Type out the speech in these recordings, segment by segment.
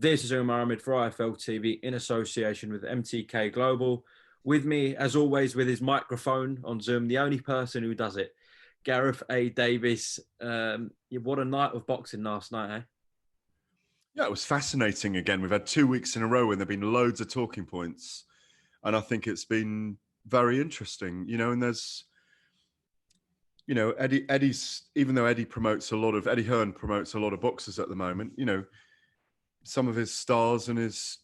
This is Umar Ahmed for IFL TV in association with MTK Global. With me, as always, with his microphone on Zoom, the only person who does it, Gareth A. Davies. What a night of boxing last night, eh? Yeah, it was fascinating again. We've had 2 weeks in a row and there have been loads of talking points. And I think it's been very interesting, and there's, Eddie's, even though Eddie Hearn promotes a lot of boxers at the moment, some of his stars and his,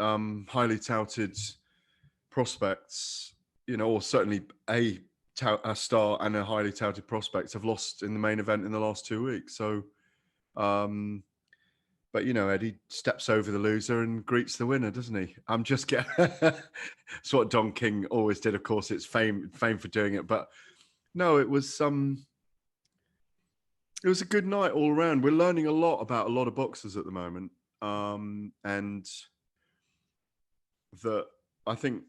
highly touted prospects, or certainly a star and a highly touted prospect have lost in the main event in the last 2 weeks. So, but Eddie steps over the loser and greets the winner, doesn't he? I'm just getting. It's what Don King always did. Of course, it's fame for doing it. But no, it was a good night all around. We're learning a lot about a lot of boxers at the moment, and that I think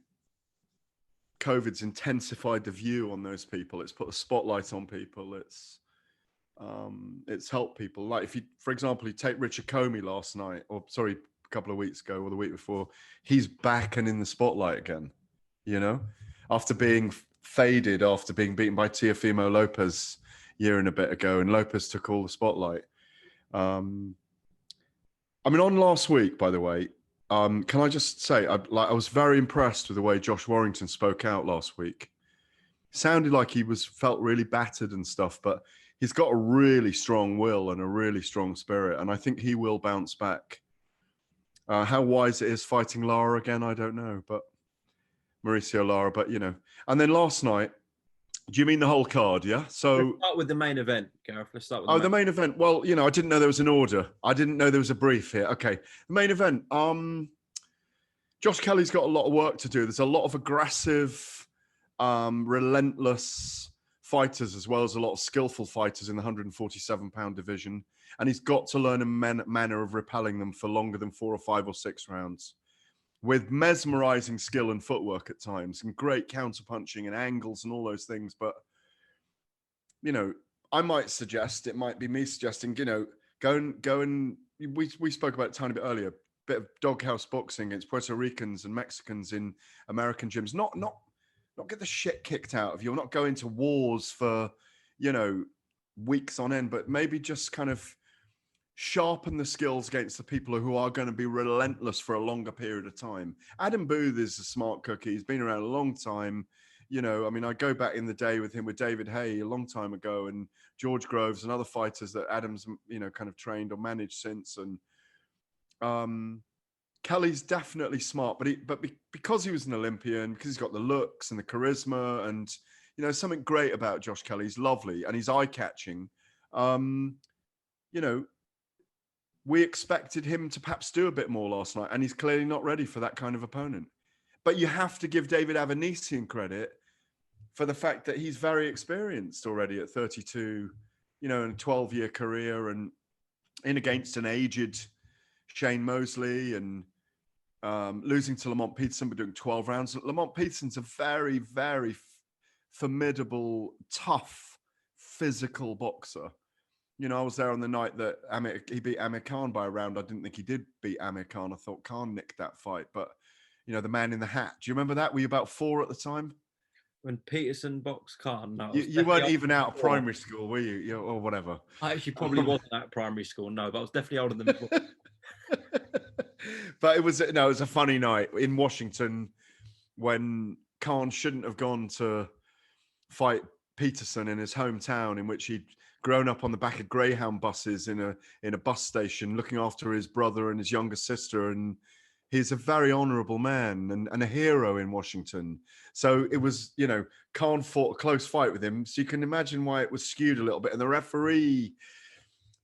COVID's intensified the view on those people. It's put a spotlight on people. It's helped people. Like if you, for example, you take Richard Comey a couple of weeks ago or the week before, he's back and in the spotlight again, after being faded, after being beaten by Teofimo Lopez a year and a bit ago, and Lopez took all the spotlight. On last week, by the way, can I just say, I was very impressed with the way Josh Warrington spoke out last week. Sounded like he felt really battered and stuff, but he's got a really strong will and a really strong spirit, and I think he will bounce back. How wise it is fighting Lara again, I don't know, but Mauricio Lara, but And then last night, do you mean the whole card, yeah? So let's start with the main event, Gareth. Let's start with the main event. Well, I didn't know there was an order. I didn't know there was a brief here. Okay, the main event. Josh Kelly's got a lot of work to do. There's a lot of aggressive, relentless fighters, as well as a lot of skillful fighters in the 147-pound division. And he's got to learn a manner of repelling them for longer than 4 or 5 or 6 rounds, with mesmerizing skill and footwork at times, and great counterpunching and angles and all those things. But, I might suggest, it might be me suggesting, go and we spoke about it a tiny bit earlier, bit of doghouse boxing against Puerto Ricans and Mexicans in American gyms. Not get the shit kicked out of you, or not go into wars for, weeks on end, but maybe just kind of sharpen the skills against the people who are going to be relentless for a longer period of time. Adam Booth is a smart cookie. He's been around a long time. I go back in the day with him, with David Hay a long time ago, and George Groves and other fighters that Adam's, kind of trained or managed since. And Kelly's definitely smart, but because he was an Olympian, because he's got the looks and the charisma, and something great about Josh Kelly. He's lovely and he's eye-catching. We expected him to perhaps do a bit more last night, and he's clearly not ready for that kind of opponent. But you have to give David Avanesyan credit for the fact that he's very experienced already at 32, in a 12-year career, and in against an aged Shane Mosley, and losing to Lamont Peterson, but doing 12 rounds. Lamont Peterson's a very, very formidable, tough, physical boxer. I was there on the night that he beat Amir Khan by a round. I didn't think he did beat Amir Khan. I thought Khan nicked that fight. But, the man in the hat. Do you remember that? Were you about 4 at the time? When Peterson boxed Khan? No. You weren't even out of primary school, were you? Or whatever. I actually probably wasn't at primary school, no, but I was definitely older than before. But it was a funny night in Washington when Khan shouldn't have gone to fight Peterson in his hometown, in which he'd grown up on the back of Greyhound buses in a bus station, looking after his brother and his younger sister. And he's a very honorable man and a hero in Washington. So it was, Khan fought a close fight with him. So you can imagine why it was skewed a little bit. And the referee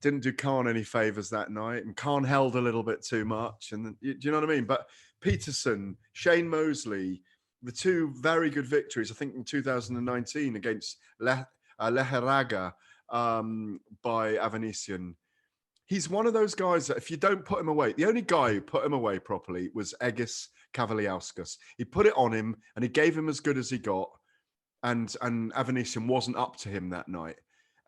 didn't do Khan any favors that night, and Khan held a little bit too much. And do you know what I mean? But Peterson, Shane Mosley, the 2 very good victories, I think in 2019 against Leheraga by Avanesyan. He's one of those guys that if you don't put him away, the only guy who put him away properly was Egis Kavaliauskas. He put it on him and he gave him as good as he got. And Avanesyan wasn't up to him that night.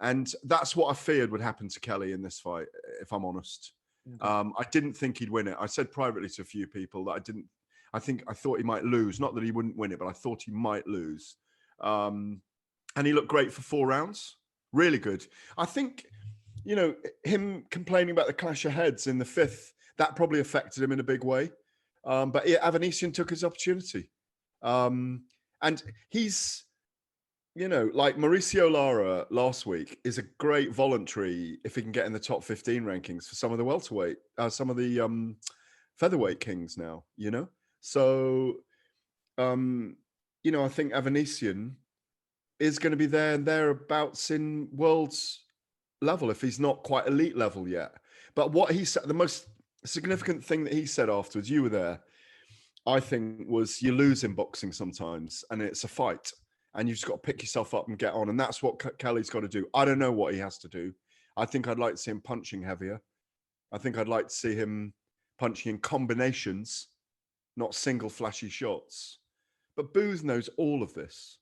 And that's what I feared would happen to Kelly in this fight, if I'm honest. I didn't think he'd win it. I said privately to a few people that I thought he might lose. Not that he wouldn't win it, but I thought he might lose. And he looked great for 4 rounds. Really good. I think, him complaining about the clash of heads in the 5th, that probably affected him in a big way. But Avanesyan took his opportunity. And he's, like Mauricio Lara last week is a great voluntary if he can get in the top 15 rankings for some of the some of the featherweight kings now, So, I think Avanesyan is going to be there and thereabouts in world's level if he's not quite elite level yet. But what he said, the most significant thing that he said afterwards, you were there, I think, was you lose in boxing sometimes and it's a fight and you've just got to pick yourself up and get on. And that's what Kelly's got to do. I don't know what he has to do. I think I'd like to see him punching heavier. I think I'd like to see him punching in combinations, not single flashy shots. But Booth knows all of this.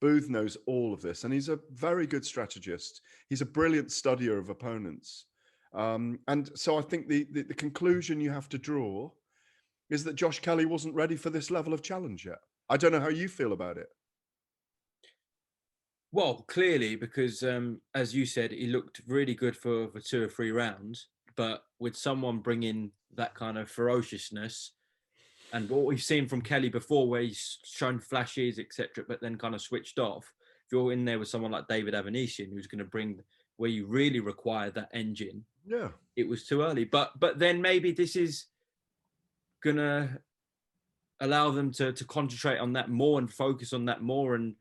Booth knows all of this. And he's a very good strategist. He's a brilliant studier of opponents. And so I think the conclusion you have to draw is that Josh Kelly wasn't ready for this level of challenge yet. I don't know how you feel about it. Well, clearly, because as you said, he looked really good for 2 or 3 rounds. But with someone bringing that kind of ferociousness, and what we've seen from Kelly before, where he's shown flashes, etc., but then kind of switched off. If you're in there with someone like David Avanesyan, who's going to bring where you really require that engine, it was too early. But then maybe this is going to allow them to concentrate on that more and focus on that more, and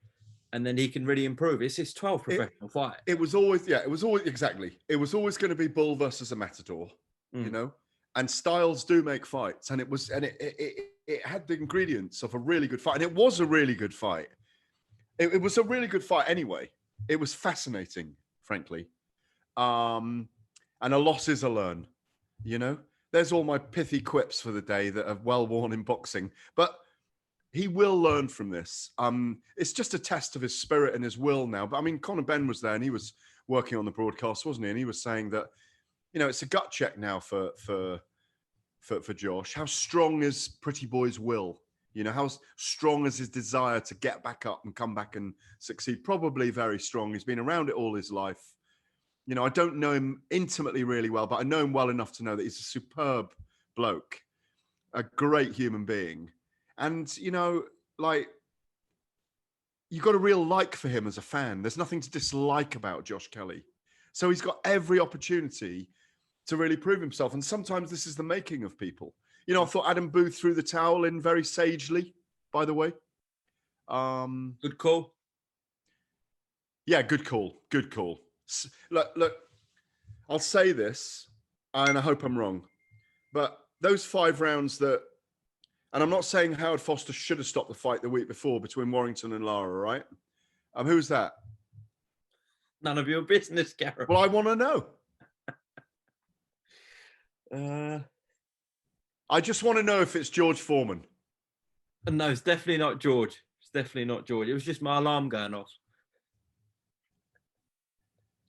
then he can really improve. It's his 12th professional fight. It was always exactly. It was always going to be bull versus a matador, And styles do make fights, and it had the ingredients of a really good fight, and it was a really good fight. It was a really good fight anyway. It was fascinating, frankly. And a loss is a learn, There's all my pithy quips for the day that are well worn in boxing, but he will learn from this. It's just a test of his spirit and his will now. But I mean, Conor Benn was there, and he was working on the broadcast, wasn't he? And he was saying that, it's a gut check now for Josh. How strong is Pretty Boy's will? How strong is his desire to get back up and come back and succeed? Probably very strong. He's been around it all his life. I don't know him intimately really well, but I know him well enough to know that he's a superb bloke, a great human being. And, you've got a real like for him as a fan. There's nothing to dislike about Josh Kelly. So he's got every opportunity to really prove himself. And sometimes this is the making of people. I thought Adam Booth threw the towel in very sagely, by the way. Good call. Yeah, good call. Good call. Look, I'll say this, and I hope I'm wrong, but those 5 rounds and I'm not saying Howard Foster should have stopped the fight the week before between Warrington and Lara, right? Who's that? None of your business, Gareth. Well, I want to know. I just want to know if it's George Foreman. No, it's definitely not George. It's definitely not George. It was just my alarm going off.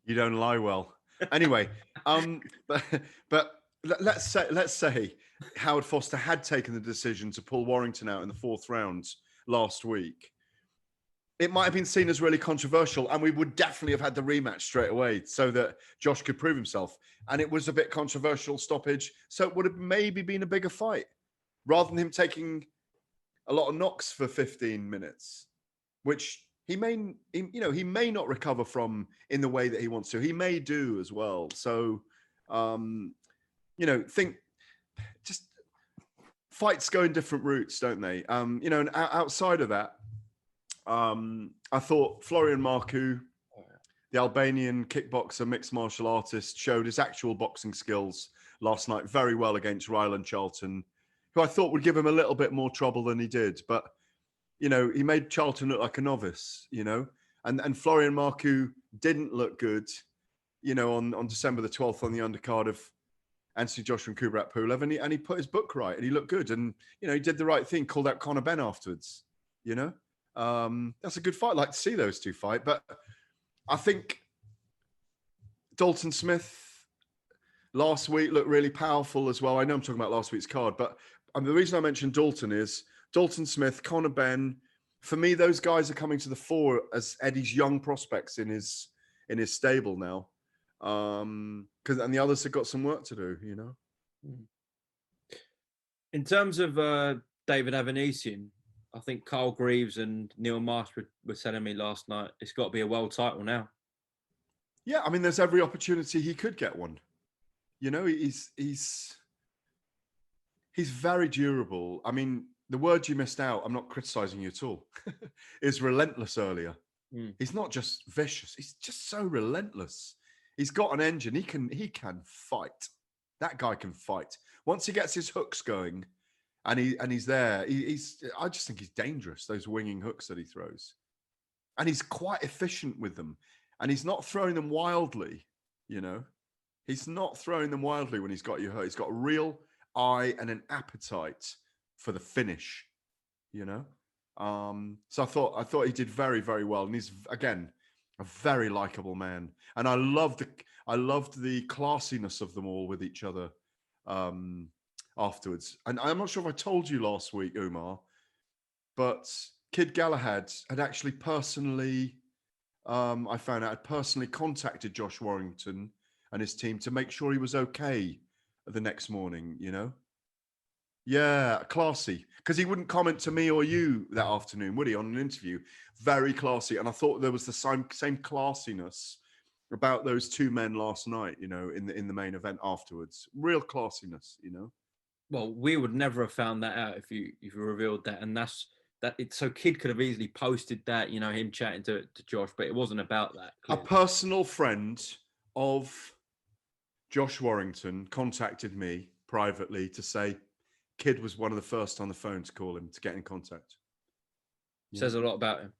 You don't lie well. Anyway, but let's say Howard Foster had taken the decision to pull Warrington out in the 4th round last week. It might have been seen as really controversial, and we would definitely have had the rematch straight away so that Josh could prove himself. And it was a bit controversial stoppage, so it would have maybe been a bigger fight rather than him taking a lot of knocks for 15 minutes, which he may not recover from in the way that he wants to. He may do as well. So, think just fights go in different routes, don't they? And outside of that, I thought Florian Marku, the Albanian kickboxer, mixed martial artist, showed his actual boxing skills last night very well against Ryland Charlton, who I thought would give him a little bit more trouble than he did. But, he made Charlton look like a novice, and Florian Marku didn't look good, on December the 12th on the undercard of Anthony Joshua and Kubrat Pulev, and he put his book right and he looked good. And, he did the right thing, called out Conor Benn afterwards, That's a good fight. I'd like to see those 2 fight. But I think Dalton Smith, last week looked really powerful as well. I know I'm talking about last week's card, but the reason I mentioned Dalton is Dalton Smith, Conor Benn. For me, those guys are coming to the fore as Eddie's young prospects in his stable now. And the others have got some work to do, you know. In terms of David Avanesyan, I think Carl Greaves and Neil Marsh were telling me last night it's got to be a world title now. Yeah, I mean, there's every opportunity he could get one. You know, he's very durable. I mean, the word you missed out, I'm not criticizing you at all, is relentless earlier. He's not just vicious, he's just so relentless. He's got an engine. He can fight. That guy can fight. Once he gets his hooks going and he's there, I just think he's dangerous, those winging hooks that he throws. And he's quite efficient with them. And he's not throwing them wildly, you know. He's not throwing them wildly when he's got you hurt. He's got a real eye and an appetite for the finish, you know. So I thought he did very, very well. And he's, again, a very likable man. And I loved the classiness of them all with each other afterwards. And I'm not sure if I told you last week, Umar, but Kid Galahad had actually personally, I found out, had personally contacted Josh Warrington and his team to make sure he was okay the next morning, you know? Yeah, classy. Because he wouldn't comment to me or you that afternoon, would he, on an interview? Very classy. And I thought there was the same classiness about those two men last night, you know, in the main event afterwards. Real classiness, you know? Well, we would never have found that out if you revealed that. And so Kid could have easily posted that, you know, him chatting to Josh, but it wasn't about that. Clearly. A personal friend of Josh Warrington contacted me privately to say Kid was one of the first on the phone to call him to get in contact. Says a lot about him.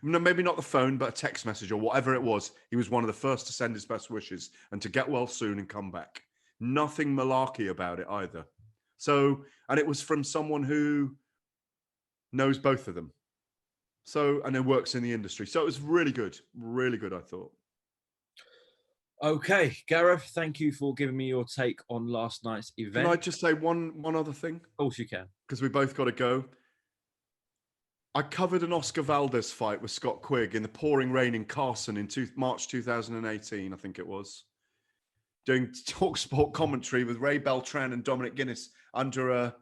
No, maybe not the phone, but a text message or whatever it was. He was one of the first to send his best wishes and to get well soon and come back. Nothing malarkey about it either. So, and it was from someone who knows both of them. So, and who works in the industry. So it was really good, I thought. Okay, Gareth, thank you for giving me your take on last night's event. Can I just say one other thing? Of course you can. Because we both got to go. I covered an Oscar Valdez fight with Scott Quigg in the pouring rain in Carson in March 2018, I think it was. Doing TalkSport commentary with Ray Beltran and Dominic Guinness under a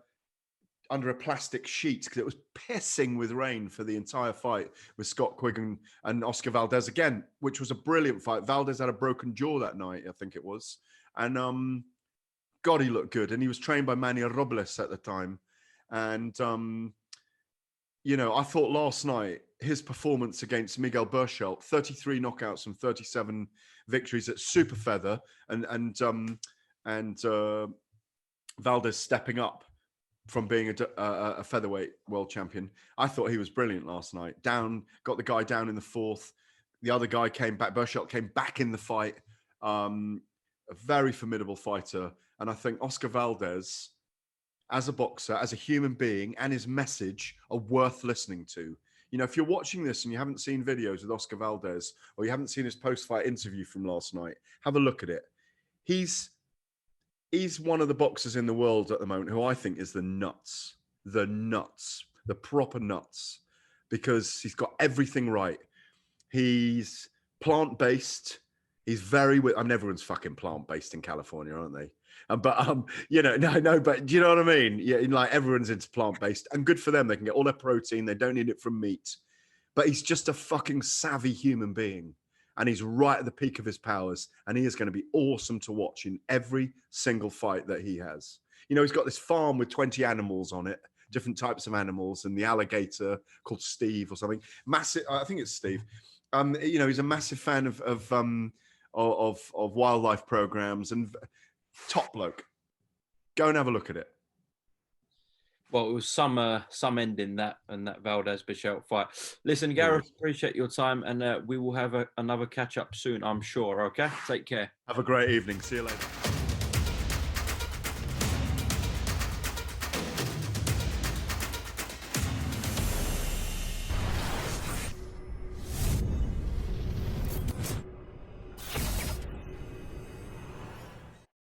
plastic sheet because it was pissing with rain for the entire fight with Scott Quigg and Oscar Valdez again, which was a brilliant fight. Valdez had a broken jaw that night, I think it was. And God, he looked good. And he was trained by Manny Robles at the time. And, you know, I thought last night, his performance against Miguel Berchelt, 33 knockouts and 37 victories at super feather and Valdez stepping up from being a featherweight world champion. I thought he was brilliant last night. Got the guy down in the fourth. The other guy came back. Berchelt came back in the fight. A very formidable fighter. And I think Oscar Valdez, as a boxer, as a human being, and his message are worth listening to. You know, if you're watching this and you haven't seen videos with Oscar Valdez or you haven't seen his post-fight interview from last night, have a look at it. He's one of the boxers in the world at the moment who I think is the proper nuts, because he's got everything right. He's plant-based. He's everyone's fucking plant-based in California, aren't they? You know, no, but do you know what I mean? Yeah, like everyone's into plant-based, and good for them. They can get all their protein. They don't need it from meat. But he's just a fucking savvy human being. And he's right at the peak of his powers. And he is going to be awesome to watch in every single fight that he has. You know, he's got this farm with 20 animals on it, different types of animals, and the alligator called Steve or something. Massive, I think it's Steve. You know, he's a massive fan of wildlife programs and top bloke. Go and have a look at it. Well, it was some ending that Valdez Berchelt fight. Listen, Gareth, appreciate your time, and we will have another catch up soon, I'm sure. Okay, take care. Have a great evening. See you later.